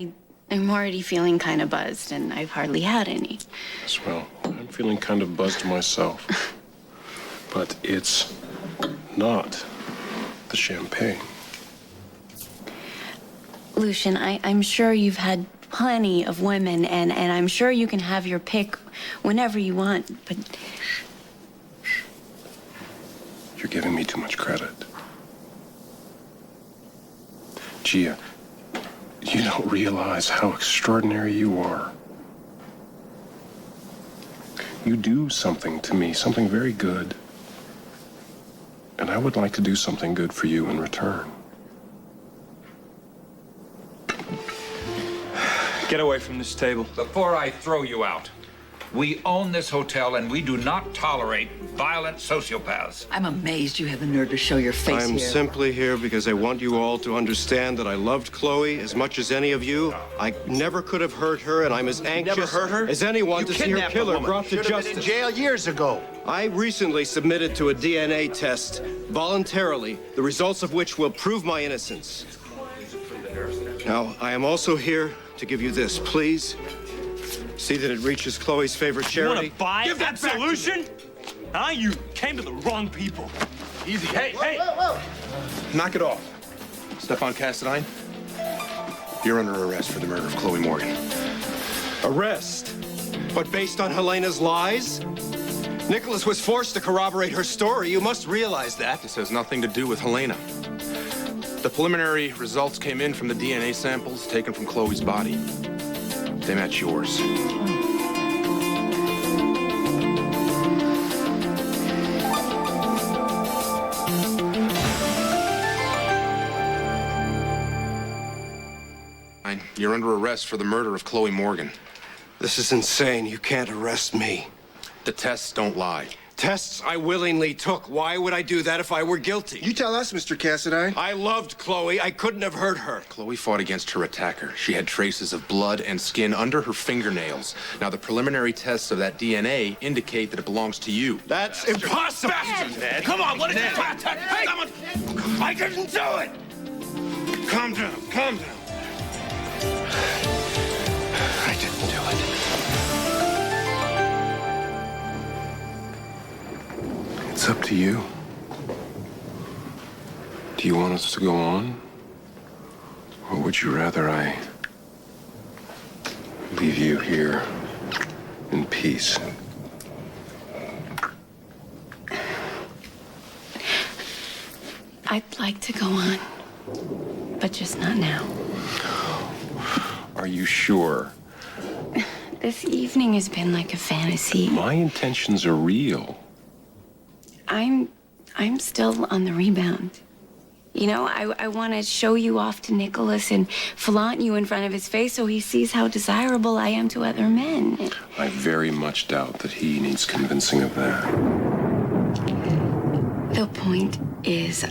I'm already feeling kind of buzzed, and I've hardly had any. Well, I'm feeling kind of buzzed myself. But it's not the champagne. Lucian, I'm sure you've had plenty of women, and I'm sure you can have your pick whenever you want, but... You're giving me too much credit. Gia, you don't realize how extraordinary you are. You do something to me, something very good. And I would like to do something good for you in return. Get away from this table. Before I throw you out, we own this hotel and we do not tolerate violent sociopaths. I'm amazed you have the nerve to show your face I'm here. simply here because I want you all to understand that I loved Chloe as much as any of you. I never could have hurt her, and I'm as anxious never hurt her? as anyone You to see her kidnapped a killer woman. brought to Should have been justice. in jail years ago. I recently submitted to a DNA test, voluntarily, the results of which will prove my innocence. Now, I am also here to give you this. Please see that it reaches Chloe's favorite You want charity. to buy Absolution? Huh? You came to the wrong people. Easy. Hey, hey! Knock it off. Stefan Cassadine, you're under arrest for the murder of Chloe Morgan. Arrest? But based on Helena's lies? Nikolas was forced to corroborate her story. You must realize that. This has nothing to do with Helena. The preliminary results came in from the DNA samples taken from Chloe's body. They match yours. You're under arrest for the murder of Chloe Morgan. This is insane. You can't arrest me. The tests don't lie. Tests I willingly took. Why would I do that if I were guilty? You tell us, Mr. Cassadine. I loved Chloe. I couldn't have hurt her. Chloe fought against her attacker. She had traces of blood and skin under her fingernails. Now, the preliminary tests of that DNA indicate that it belongs to you. That's impossible. Ned. Come on, what is it? Hey! I didn't do it! Calm down. Calm down. I didn't do it. It's up to you. Do you want us to go on? Or would you rather I leave you here in peace? I'd like to go on, but just not now. Are you sure? This evening has been like a fantasy. My intentions are real. I'm still on the rebound. You know, I want to show you off to Nikolas and flaunt you in front of his face so he sees how desirable I am to other men. I very much doubt that he needs convincing of that. The point is,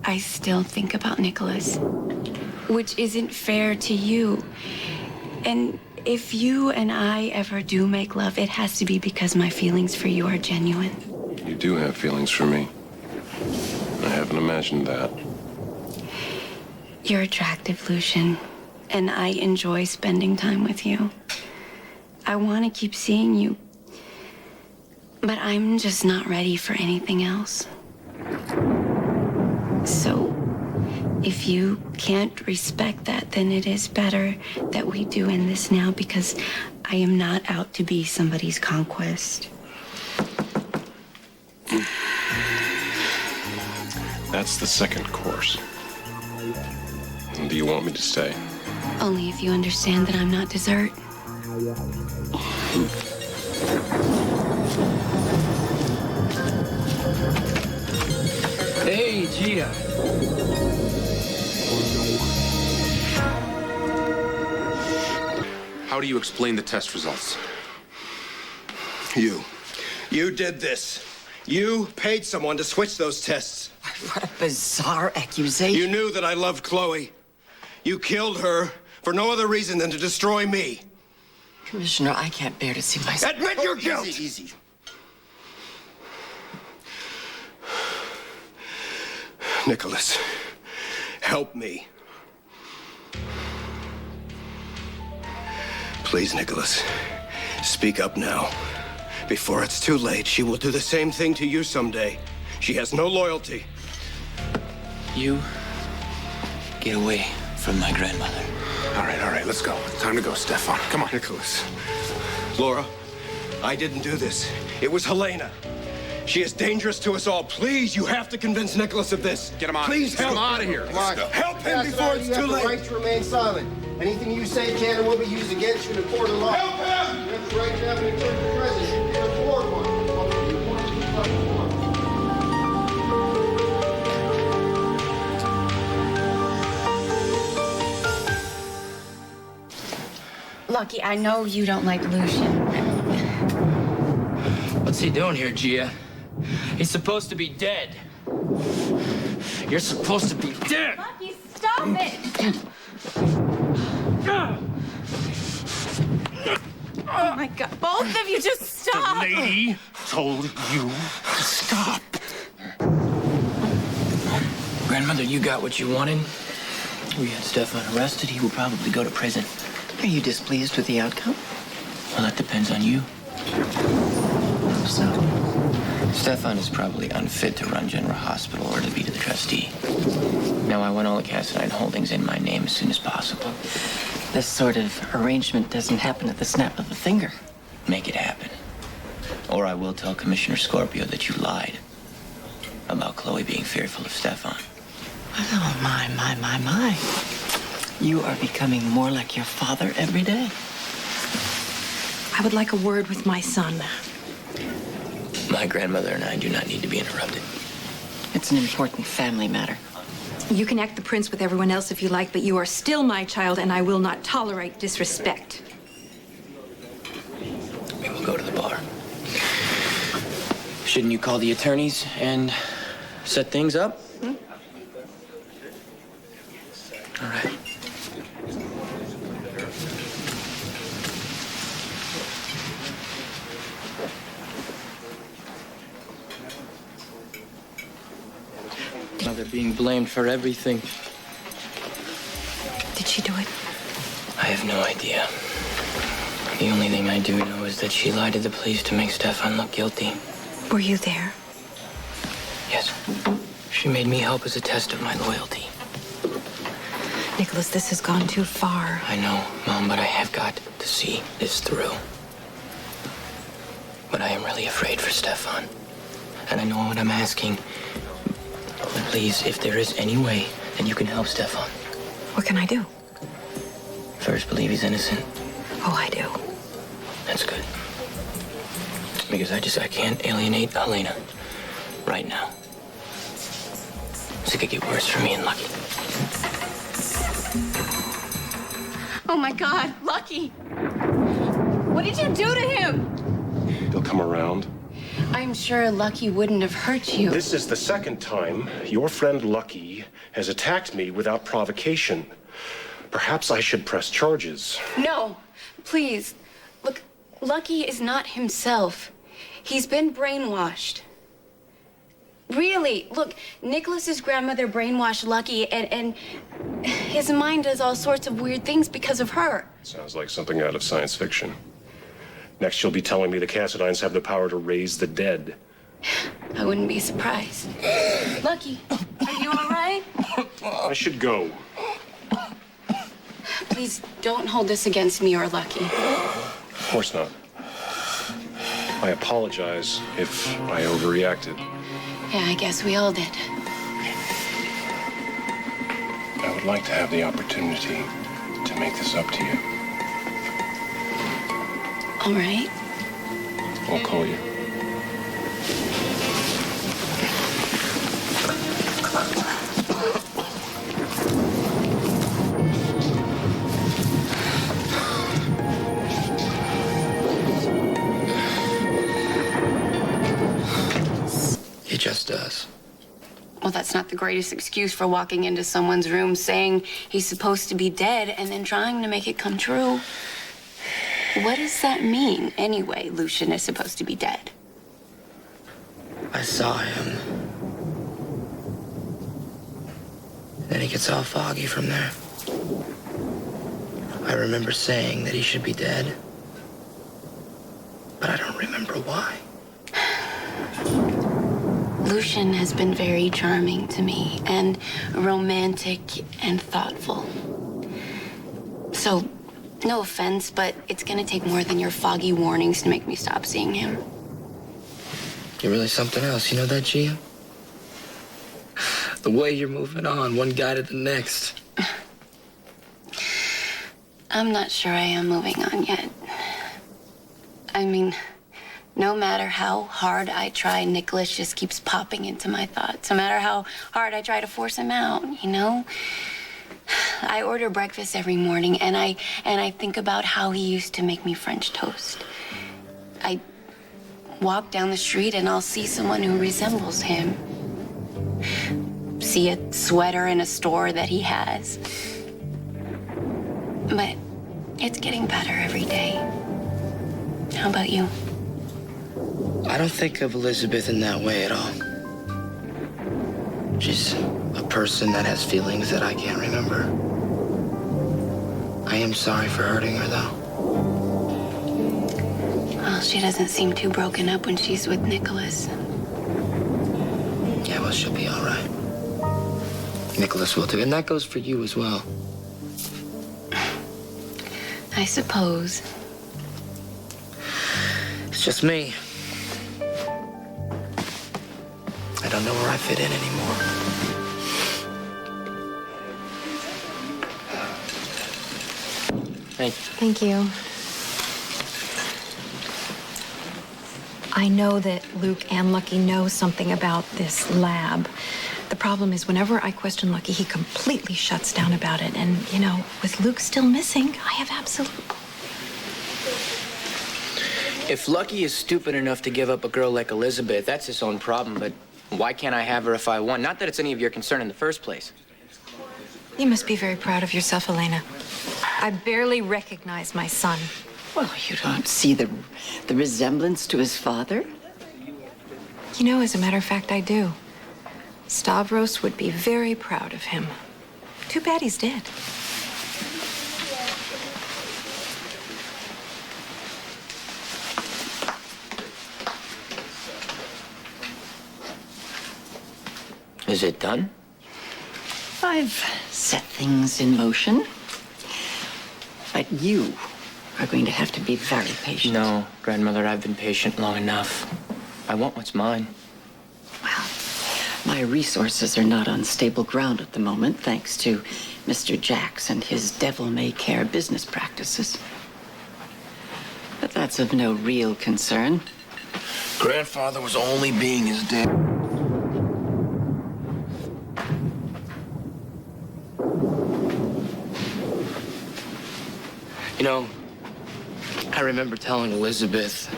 I still think about Nikolas, which isn't fair to you. And if you and I ever do make love, it has to be because my feelings for you are genuine. You do have feelings for me. I haven't imagined that. You're attractive, Lucian, and I enjoy spending time with you. I want to keep seeing you, but I'm just not ready for anything else. So, if you can't respect that, then it is better that we do end this now, because I am not out to be somebody's conquest. That's the second course. Do you want me to stay? Only if you understand that I'm not dessert. Hey, Gia. How do you explain the test results? You did this. You paid someone to switch those tests. What a bizarre accusation. You knew that I loved Chloe. You killed her for no other reason than to destroy me. Commissioner, I can't bear to see myself. Admit your guilt! Easy. Nikolas, help me. Please, Nikolas, speak up now. Before it's too late, she will do the same thing to you someday. She has no loyalty. You get away from my grandmother. All right, let's go. It's time to go, Stefan. Come on. Nikolas. Laura, I didn't do this. It was Helena. She is dangerous to us all. Please, you have to convince Nikolas of this. Get him on. Please Get help. him out of here. Come on. Help him before it's you too have late. the right to remain silent. Anything you say can and will be used against you in a court of law. Help him! You have the right to have an attorney present. You can afford one. Although you want to be Lucky, I know you don't like Lucian. What's he doing here, Gia? He's supposed to be dead. You're supposed to be dead. Lucky, stop it! Oh my God, both of you just stop! The lady told you to stop. Grandmother, you got what you wanted. We had Stefan arrested. He will probably go to prison. Are you displeased with the outcome? Well, that depends on you. So, Stefan is probably unfit to run General Hospital or to be the trustee. Now, I want all the Cassadine holdings in my name as soon as possible. this sort of arrangement doesn't happen at the snap of a finger. Make it happen. Or I will tell Commissioner Scorpio that you lied about Chloe being fearful of Stefan. Oh, my. You are becoming more like your father every day. I would like a word with my son. My grandmother and I do not need to be interrupted. It's an important family matter. You can act the prince with everyone else if you like, but you are still my child, and I will not tolerate disrespect. We will go to the bar. Shouldn't you call the attorneys and set things up? All right. Mother being blamed for everything. Did she do it? I have no idea. The only thing I do know is that she lied to the police to make Stefan look guilty. Were you there? Yes. She made me help as a test of my loyalty. Nikolas, this has gone too far. I know, Mom, but I have got to see this through. But I am really afraid for Stefan. And I know what I'm asking. But please, if there is any way that you can help Stefan. What can I do? First, believe he's innocent. Oh, I do. That's good. Because I can't alienate Helena right now. It could get worse for me and Lucky. Oh my God, Lucky! What did you do to him? He'll come around. I'm sure Lucky wouldn't have hurt you. This is the second time your friend Lucky has attacked me without provocation. Perhaps I should press charges. No, please. Look, Lucky is not himself. He's been brainwashed. Really, look, Nikolas's grandmother brainwashed Lucky, and his mind does all sorts of weird things because of her. Sounds like something out of science fiction. Next, you'll be telling me the Cassadines have the power to raise the dead. I wouldn't be surprised. Lucky, are you all right? I should go. Please don't hold this against me or Lucky. Of course not. I apologize if I overreacted. Yeah, I guess we all did. I would like to have the opportunity to make this up to you. All right. I'll call you. It just does. Well, that's not the greatest excuse for walking into someone's room saying he's supposed to be dead and then trying to make it come true. What does that mean, anyway, Lucian is supposed to be dead? I saw him. Then he gets all foggy from there. I remember saying that he should be dead, but I don't remember why. Lucian has been very charming to me, and romantic and thoughtful. So, no offense, but it's gonna take more than your foggy warnings to make me stop seeing him. You're really something else, you know that, Gia? The way you're moving on, one guy to the next. I'm not sure I am moving on yet. I mean, no matter how hard I try, Nikolas just keeps popping into my thoughts. No matter how hard I try to force him out, you know? I order breakfast every morning, and I think about how he used to make me French toast. I walk down the street, and I'll see someone who resembles him. See a sweater in a store that he has. But it's getting better every day. How about you? I don't think of Elizabeth in that way at all. She's a person that has feelings that I can't remember. I am sorry for hurting her, though. Well, she doesn't seem too broken up when she's with Nikolas. Yeah, well, she'll be all right. Nikolas will too, and that goes for you as well. I suppose. It's just me. I don't know where I fit in anymore. Thank you. Thank you. I know that Luke and Lucky know something about this lab. The problem is whenever I question Lucky, he completely shuts down about it. And, you know, with Luke still missing, I have absolute... If Lucky is stupid enough to give up a girl like Elizabeth, that's his own problem, but why can't I have her if I want? Not that it's any of your concern in the first place. You must be very proud of yourself, Elena. I barely recognize my son. Well, you don't see the resemblance to his father? You know, as a matter of fact, I do. Stavros would be very proud of him. Too bad he's dead. Is it done? I've set things in motion. But you are going to have to be very patient. No, Grandmother, I've been patient long enough. I want what's mine. Well, my resources are not on stable ground at the moment, thanks to Mr. Jacks and his devil-may-care business practices. But that's of no real concern. Grandfather was only being his dad. You know, I remember telling Elizabeth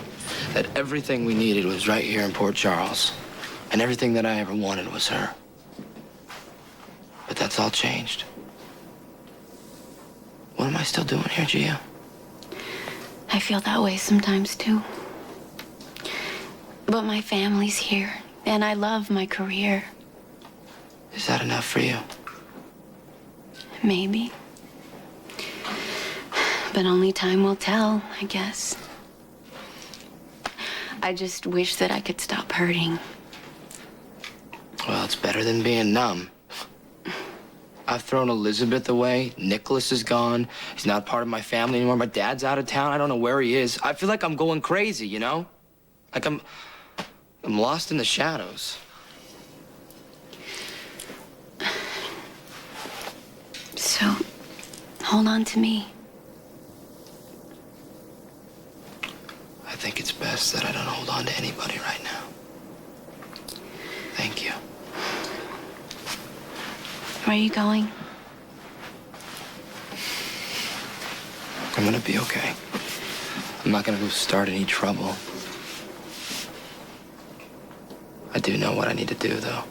that everything we needed was right here in Port Charles, and everything that I ever wanted was her. But that's all changed. What am I still doing here, Gia? I feel that way sometimes, too. But my family's here, and I love my career. Is that enough for you? Maybe. But only time will tell, I guess. I just wish that I could stop hurting. Well, it's better than being numb. I've thrown Elizabeth away. Nikolas is gone. He's not part of my family anymore. My dad's out of town. I don't know where he is. I feel like I'm going crazy, you know? Like I'm lost in the shadows. So, hold on to me. I think it's best that I don't hold on to anybody right now. Thank you. Where are you going? I'm gonna be okay. I'm not gonna go start any trouble. I do know what I need to do, though.